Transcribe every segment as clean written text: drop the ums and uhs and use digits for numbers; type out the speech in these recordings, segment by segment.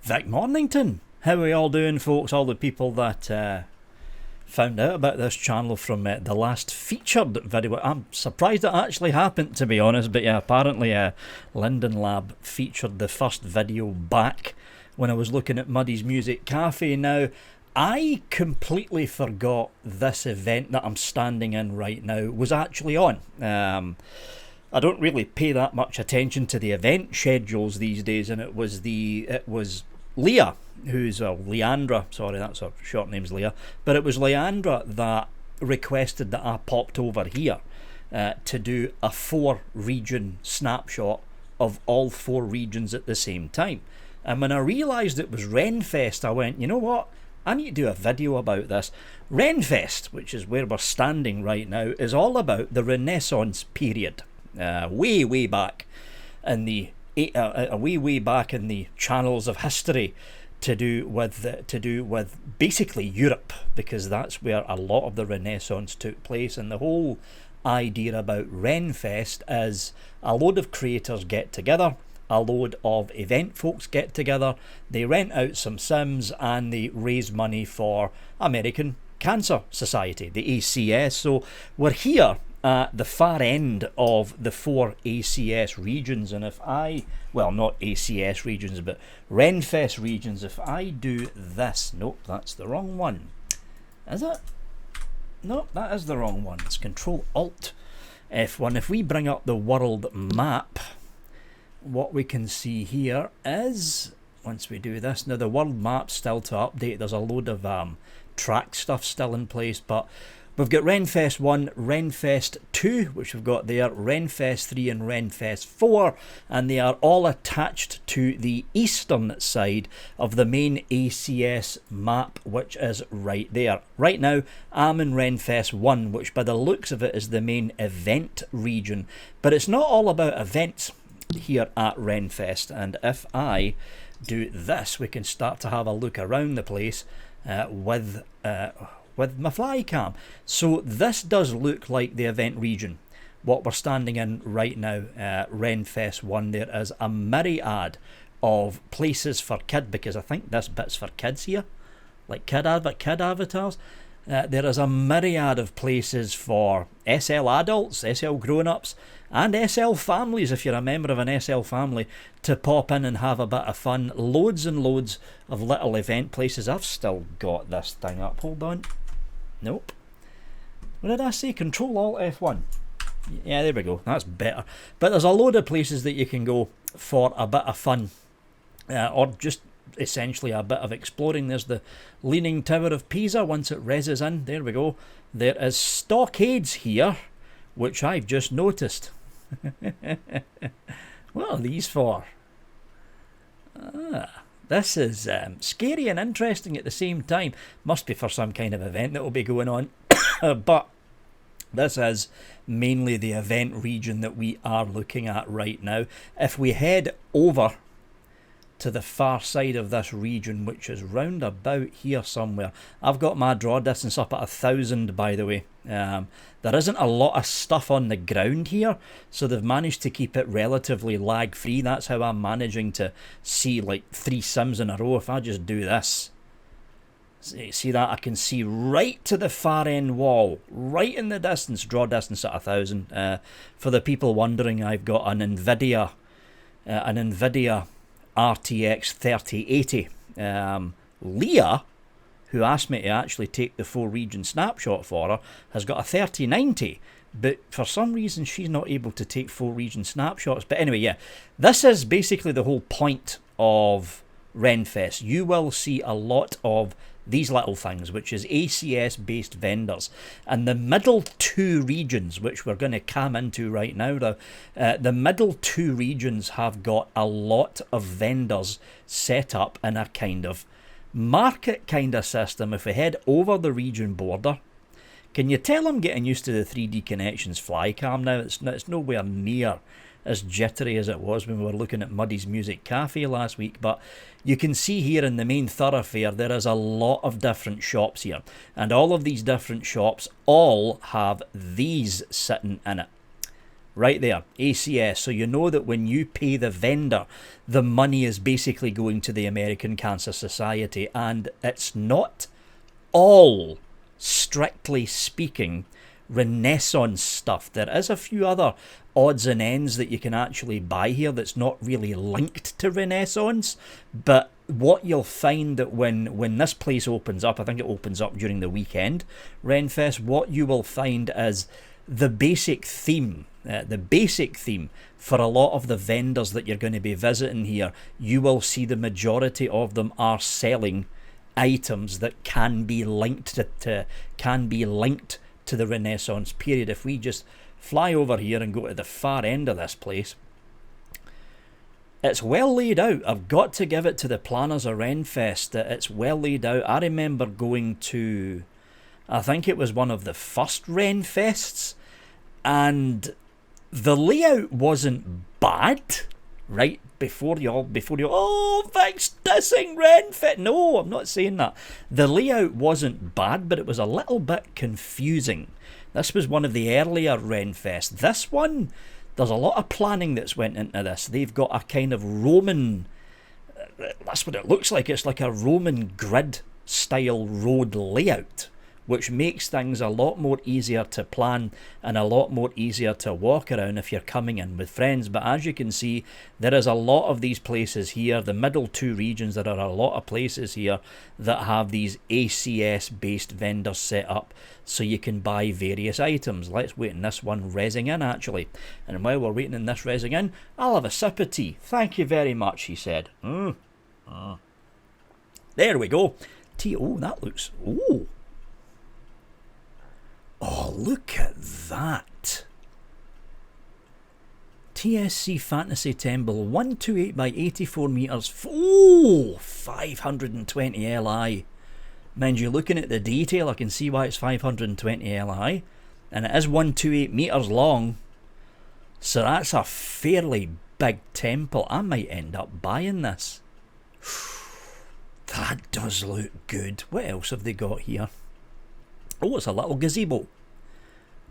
Vic Mornington. How are we all doing, folks? All the people that found out about this channel from the last featured video. I'm surprised it actually happened, to be honest, but yeah, apparently Linden Lab featured the first video back when I was looking at Muddy's Music Cafe. Now, I completely forgot this event that I'm standing in right now was actually on. I don't really pay that much attention to the event schedules these days, and it was Leah, Leandra, sorry, that's her short name's Leah, but it was Leandra that requested that I popped over here to do a 4-region snapshot of all 4 regions at the same time. And when I realised it was RenFEST, I went, you know what? I need to do a video about this. RenFEST, which is where we're standing right now, is all about the Renaissance period, way back in the way back in the channels of history, to do with basically Europe, because that's where a lot of the Renaissance took place. And the whole idea about RenFEST is a load of creators get together, a load of event folks get together, they rent out some sims, and they raise money for American Cancer Society, the ACS. So we're here at the far end of the 4 ACS regions, and if well, not ACS regions, but RenFEST regions, if I do this, nope, that's the wrong one. Is it? Nope, that is the wrong one. It's Control-Alt F1. If we bring up the world map, what we can see here is, once we do this, now the world map's still to update, there's a load of track stuff still in place, but we've got RenFEST 1, RenFEST 2, which we've got there, RenFEST 3 and RenFEST 4, and they are all attached to the eastern side of the main ACS map, which is right there. Right now, I'm in RenFEST 1, which by the looks of it is the main event region, but it's not all about events here at RenFEST. And if I do this, we can start to have a look around the place with my fly cam. So this does look like the event region, what we're standing in right now, RenFEST 1. There is a myriad of places for kids, because I think this bit's for kids here, like kid avatars. There is a myriad of places for SL adults, SL grown-ups, and SL families, if you're a member of an SL family, to pop in and have a bit of fun. Loads and loads of little event places. I've still got this thing up. Hold on. Nope. What did I say? Control-Alt F1. Yeah, there we go. That's better. But there's a load of places that you can go for a bit of fun, or just essentially a bit of exploring. There's the Leaning Tower of Pisa once it reses in. There we go. There is stockades here, which I've just noticed. What are these for? This is scary and interesting at the same time. Must be for some kind of event that will be going on. But this is mainly the event region that we are looking at right now. If we head over to the far side of this region, which is round about here somewhere. I've got my draw distance up at 1,000, by the way. There isn't a lot of stuff on the ground here, so they've managed to keep it relatively lag free. That's how I'm managing to see like 3 sims in a row. If I just do this, see that? I can see right to the far end wall, right in the distance, draw distance at 1,000. For the people wondering, I've got an NVIDIA RTX 3080. Leah, who asked me to actually take the 4-region snapshot for her, has got a 3090, but for some reason she's not able to take 4-region snapshots. But anyway, yeah, this is basically the whole point of RenFEST. You will see a lot of these little things, which is ACS based vendors, and the middle 2 regions, which we're going to cam into right now. The middle 2 regions have got a lot of vendors set up in a kind of market kind of system. If we head over the region border, can you tell I'm getting used to the 3D Connections fly cam now? It's nowhere near as jittery as it was when we were looking at Muddy's Music Cafe last week, but you can see here in the main thoroughfare there is a lot of different shops here, and all of these different shops all have these sitting in it. Right there, ACS. So you know that when you pay the vendor, the money is basically going to the American Cancer Society, and it's not all, strictly speaking, Renaissance stuff. There is a few other odds and ends that you can actually buy here that's not really linked to Renaissance, but what you'll find that when this place opens up, I think it opens up during the weekend, RenFest, what you will find is the basic theme. The basic theme for a lot of the vendors that you're going to be visiting here, you will see the majority of them are selling items that can be linked to the Renaissance period. If we just fly over here and go to the far end of this place, it's well laid out. I've got to give it to the planners of RenFest that it's well laid out. I remember going to, I think it was one of the first RenFests, and the layout wasn't bad, right? Before you oh, thanks dissing RenFest. No, I'm not saying that. The layout wasn't bad, but it was a little bit confusing. This was one of the earlier RenFest. This one, there's a lot of planning that's went into this. They've got a kind of Roman, that's what it looks like. It's like a Roman grid style road layout, which makes things a lot more easier to plan and a lot more easier to walk around if you're coming in with friends. But as you can see, there is a lot of these places here, the middle two regions, there are a lot of places here that have these ACS based vendors set up so you can buy various items. Let's wait in this one resing in actually. And while we're waiting in this resing in, I'll have a sip of tea. Thank you very much, he said. There we go. Tea. Oh, that looks... Oh, look at that. TSC Fantasy Temple, 128 by 84 metres. Oh, 520 Li. Mind you, looking at the detail, I can see why it's 520 Li. And it is 128 metres long. So that's a fairly big temple. I might end up buying this. That does look good. What else have they got here? Oh, it's a little gazebo.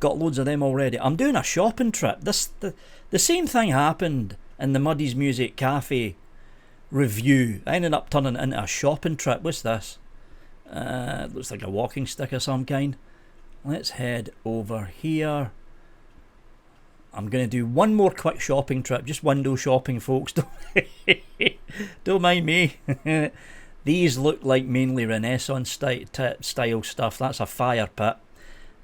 Got loads of them already. I'm doing a shopping trip. The same thing happened in the Muddy's Music Cafe review. I ended up turning it into a shopping trip. What's this? It looks like a walking stick of some kind. Let's head over here. I'm going to do one more quick shopping trip. Just window shopping, folks. Don't mind me. These look like mainly Renaissance style stuff. That's a fire pit.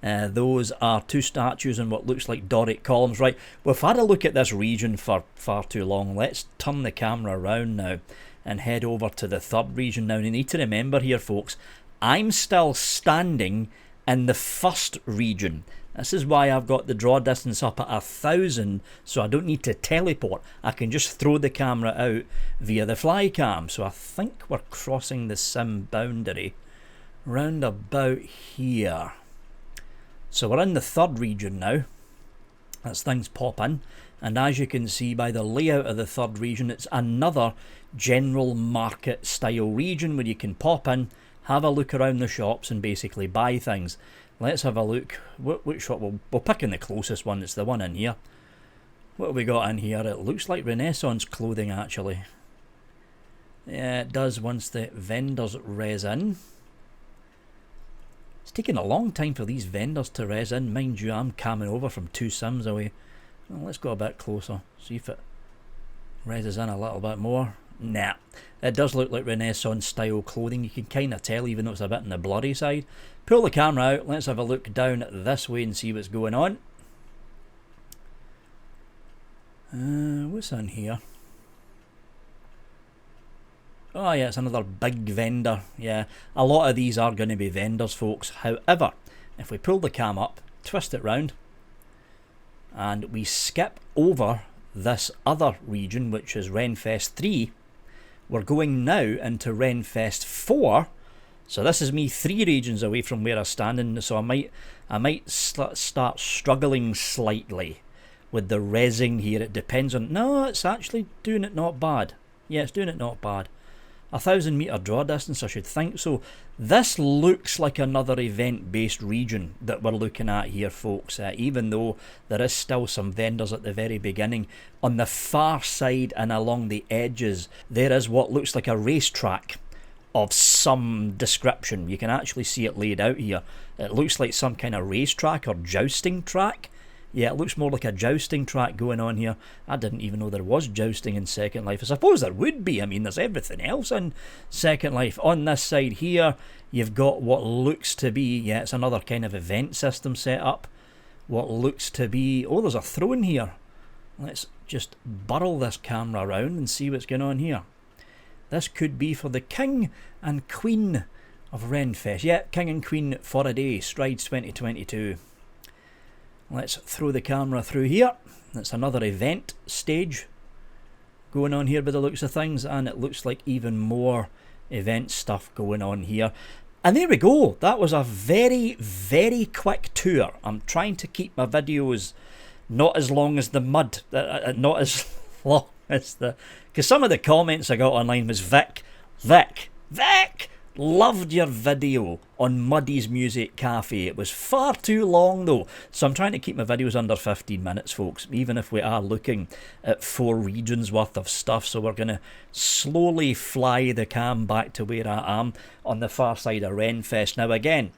Those are two statues and what looks like Doric columns. Right, we've had a look at this region for far too long. Let's turn the camera around now and head over to the third region. Now, you need to remember here, folks, I'm still standing in the first region. This is why I've got the draw distance up at 1,000, so I don't need to teleport. I can just throw the camera out via the fly cam. So I think we're crossing the sim boundary round about here. So we're in the third region now, as things pop in. And as you can see by the layout of the third region, it's another general market style region where you can pop in, have a look around the shops and basically buy things. Let's have a look. Which shop? We'll pick in the closest one. It's the one in here. What have we got in here? It looks like Renaissance clothing, actually. Yeah, it does once the vendors res in. It's taking a long time for these vendors to res in. Mind you, I'm camming over from 2 sims away. Well, let's go a bit closer. See if it reses in a little bit more. Nah, it does look like Renaissance style clothing. You can kind of tell even though it's a bit on the blurry side. Pull the camera out. Let's have a look down this way and see what's going on. What's in here? Oh yeah, it's another big vendor. Yeah, a lot of these are going to be vendors, folks. However, if we pull the cam up, twist it round, and we skip over this other region, which is RenFest 3, we're going now into RenFest 4. So this is me 3 regions away from where I'm standing. So I might start struggling slightly with the resing here. It depends on... No, it's actually doing it not bad. Yeah, it's doing it not bad. 1,000 metre draw distance, I should think. So this looks like another event-based region that we're looking at here, folks, even though there is still some vendors at the very beginning. On the far side and along the edges, there is what looks like a racetrack of some description. You can actually see it laid out here. It looks like some kind of racetrack or jousting track. Yeah, it looks more like a jousting track going on here. I didn't even know there was jousting in Second Life. I suppose there would be. I mean, there's everything else in Second Life. On this side here, you've got what looks to be, yeah, it's another kind of event system set up. What looks to be, oh, there's a throne here. Let's just burrow this camera around and see what's going on here. This could be for the King and Queen of RenFEST. Yeah, King and Queen for a day, Strides 2022. Let's throw the camera through here. That's another event stage going on here by the looks of things, and it looks like even more event stuff going on here. And there we go. That was a very, very quick tour. I'm trying to keep my videos not as long as the mud, not as long as the... Because some of the comments I got online was, Vic, loved your video on Muddy's Music Cafe. It was far too long though, so I'm trying to keep my videos under 15 minutes, folks, even if we are looking at 4 regions worth of stuff. So we're going to slowly fly the cam back to where I am on the far side of RenFEST. Now again,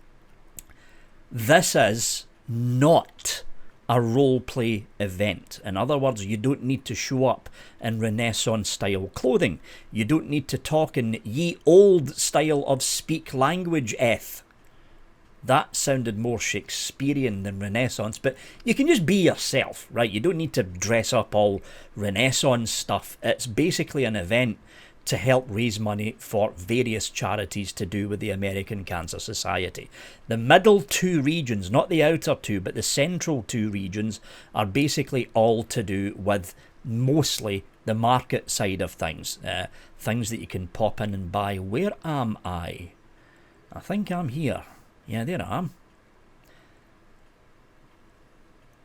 this is not a roleplay event. In other words, you don't need to show up in Renaissance style clothing. You don't need to talk in ye old style of speak language That sounded more Shakespearean than Renaissance, but you can just be yourself, right? You don't need to dress up all Renaissance stuff. It's basically an event to help raise money for various charities to do with the American Cancer Society. The middle 2 regions, not the outer 2, but the central 2 regions, are basically all to do with mostly the market side of things. Things that you can pop in and buy. Where am I? I think I'm here. Yeah, there I am.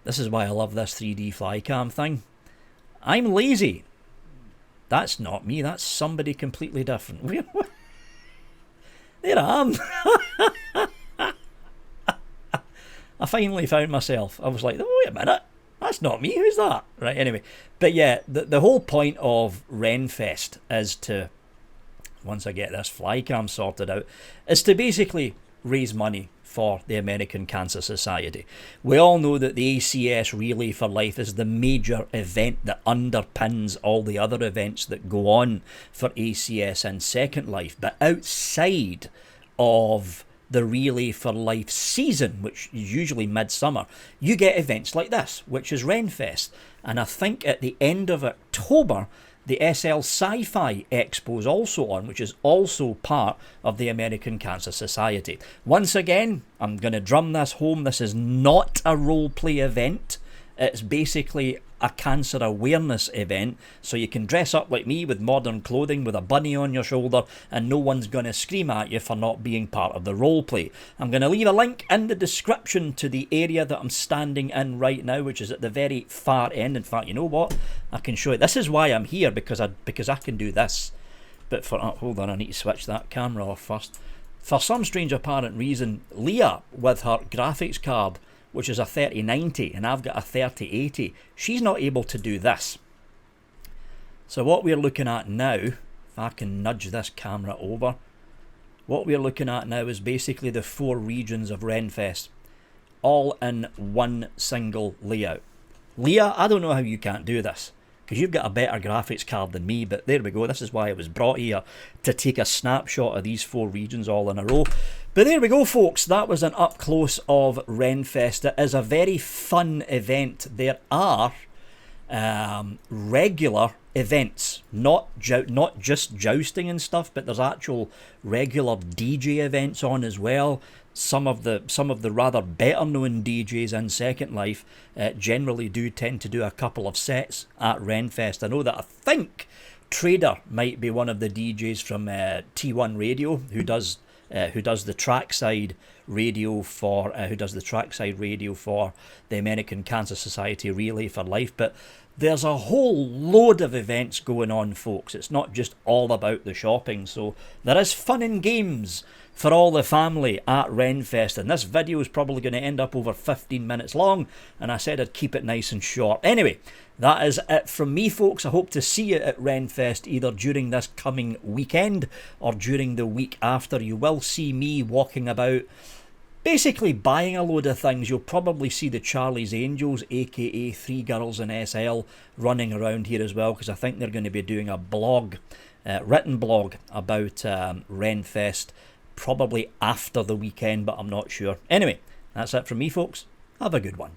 This is why I love this 3D flycam thing. I'm lazy. That's not me, that's somebody completely different. There I am. I finally found myself. I was like, oh, wait a minute, that's not me, who's that? Right, anyway. But yeah, the whole point of RenFEST is to, once I get this flycam sorted out, is to basically raise money for the American Cancer Society. We all know that the ACS Relay for Life is the major event that underpins all the other events that go on for ACS and Second Life. But outside of the Relay for Life season, which is usually midsummer, you get events like this, which is RenFEST. And I think at the end of October, the SL Sci-Fi Expo is also on, which is also part of the American Cancer Society. Once again, I'm going to drum this home. This is not a roleplay event. It's basically a cancer awareness event, so you can dress up like me with modern clothing with a bunny on your shoulder and no one's going to scream at you for not being part of the roleplay. I'm going to leave a link in the description to the area that I'm standing in right now, which is at the very far end. In fact, you know what? I can show you. This is why I'm here, because I can do this. But for hold on, I need to switch that camera off first. For some strange apparent reason, Leah, with her graphics card, which is a 3090, and I've got a 3080, she's not able to do this. So what we're looking at now, if I can nudge this camera over, what we're looking at now is basically the 4 regions of RenFEST, all in one single layout. Leah, I don't know how you can't do this, because you've got a better graphics card than me, but there we go. This is why I was brought here, to take a snapshot of these 4 regions all in a row. But there we go, folks. That was an up close of RenFEST. It is a very fun event. There are regular events, not just jousting and stuff, but there's actual regular DJ events on as well. Some of the rather better known DJs in Second Life generally do tend to do a couple of sets at RenFEST. I know that I think Trader might be one of the DJs from T1 Radio who does the trackside radio for the American Cancer Society Relay for Life. But there's a whole load of events going on, folks. It's not just all about the shopping. So there is fun and games for all the family at RenFEST. And this video is probably going to end up over 15 minutes long. And I said I'd keep it nice and short. Anyway, that is it from me, folks. I hope to see you at RenFEST either during this coming weekend or during the week after. You will see me walking about, basically buying a load of things. You'll probably see the Charlie's Angels, aka 3 Girls in SL, running around here as well, because I think they're going to be doing a blog, written blog about RenFEST, probably after the weekend, but I'm not sure. Anyway, that's it from me, folks. Have a good one.